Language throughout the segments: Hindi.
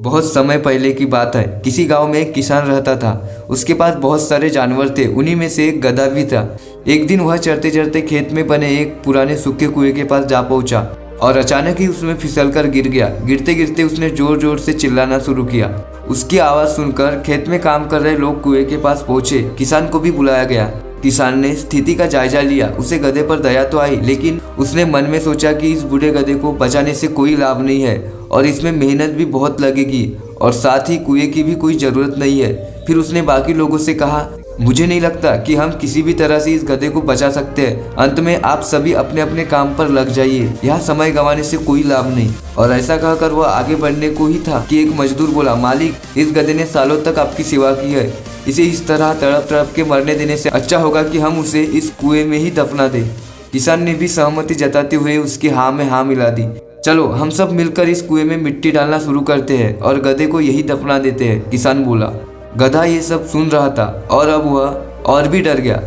बहुत समय पहले की बात है। किसी गांव में एक किसान रहता था। उसके पास बहुत सारे जानवर थे, उन्हीं में से एक गधा भी था। एक दिन वह चरते चरते खेत में बने एक पुराने सूखे कुएं के पास जा पहुंचा और अचानक ही उसमें फिसलकर गिर गया। गिरते गिरते उसने जोर जोर से चिल्लाना शुरू किया। उसकी आवाज़ सुनकर खेत में काम कर रहे लोग कुएं के पास पहुंचे। किसान को भी बुलाया गया। किसान ने स्थिति का जायजा लिया। उसे गधे पर दया तो आई, लेकिन उसने मन में सोचा कि इस बूढ़े गधे को बचाने से कोई लाभ नहीं है और इसमें मेहनत भी बहुत लगेगी और साथ ही कुएं की भी कोई ज़रूरत नहीं है। फिर उसने बाकी लोगों से कहा, मुझे नहीं लगता कि हम किसी भी तरह से इस गधे को बचा सकते हैं। अंत में आप सभी अपने अपने काम पर लग जाइए, यहाँ समय गंवाने से कोई लाभ नहीं। और ऐसा कहकर वह आगे बढ़ने को ही था कि एक मजदूर बोला, मालिक, इस गधे ने सालों तक आपकी सेवा की है। इसे इस तरह तड़प तड़प के मरने देने से अच्छा होगा कि हम उसे इस कुएं में ही दफना दें। किसान ने भी सहमति जताते हुए उसकी हाँ में हाँ मिला दी। चलो हम सब मिलकर इस कुएं में मिट्टी डालना शुरू करते हैं और गधे को यही दफना देते हैं, किसान बोला। गधा ये सब सुन रहा था और अब वह और भी डर गया।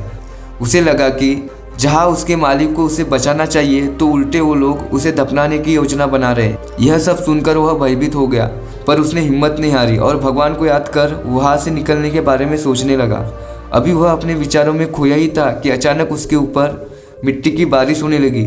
उसे लगा कि जहाँ उसके मालिक को उसे बचाना चाहिए तो उल्टे वो लोग उसे दफनाने की योजना बना रहे। यह सब सुनकर वह भयभीत हो गया, पर उसने हिम्मत नहीं हारी और भगवान को याद कर वहाँ से निकलने के बारे में सोचने लगा। अभी वह अपने विचारों में खोया ही था कि अचानक उसके ऊपर मिट्टी की बारिश होने लगी।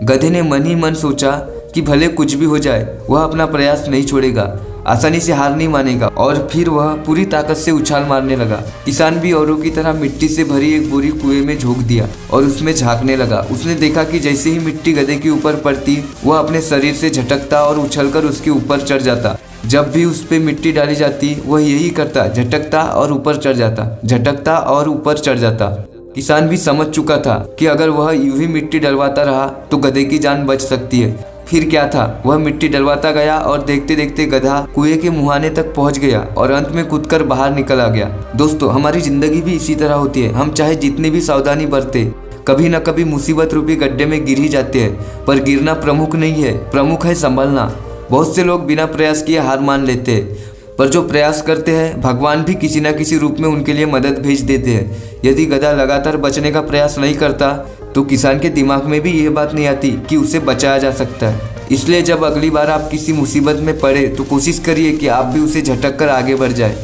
गधे ने मन ही मन सोचा कि भले कुछ भी हो जाए, वह अपना प्रयास नहीं छोड़ेगा, आसानी से हार नहीं मानेगा। और फिर वह पूरी ताकत से उछाल मारने लगा। किसान भी औरों की तरह मिट्टी से भरी एक बोरी कुएं में झोंक दिया और उसमें झांकने लगा। उसने देखा कि जैसे ही मिट्टी गधे के ऊपर पड़ती, वह अपने शरीर से झटकता और उछलकर उसके ऊपर चढ़ जाता। जब भी उस पे मिट्टी डाली जाती, वह यही करता, झटकता और ऊपर चढ़ जाता, झटकता और ऊपर चढ़ जाता। किसान भी समझ चुका था कि अगर वह यूं ही मिट्टी डलवाता रहा तो गधे की जान बच सकती है। फिर क्या था, वह मिट्टी डलवाता गया और देखते देखते गधा कुएं के मुहाने तक पहुंच गया और अंत में कूदकर बाहर निकल आ गया। दोस्तों, हमारी जिंदगी भी इसी तरह होती है। हम चाहे जितनी भी सावधानी बरते, कभी न कभी मुसीबत रूपी गड्ढे में गिर ही जाते हैं। पर गिरना प्रमुख नहीं है, प्रमुख है संभलना। बहुत से लोग बिना प्रयास किए हार मान लेते हैं, पर जो प्रयास करते हैं, भगवान भी किसी न किसी रूप में उनके लिए मदद भेज देते हैं। यदि गधा लगातार बचने का प्रयास नहीं करता तो किसान के दिमाग में भी यह बात नहीं आती कि उसे बचाया जा सकता है। इसलिए जब अगली बार आप किसी मुसीबत में पड़े तो कोशिश करिए कि आप भी उसे झटक कर आगे बढ़ जाए।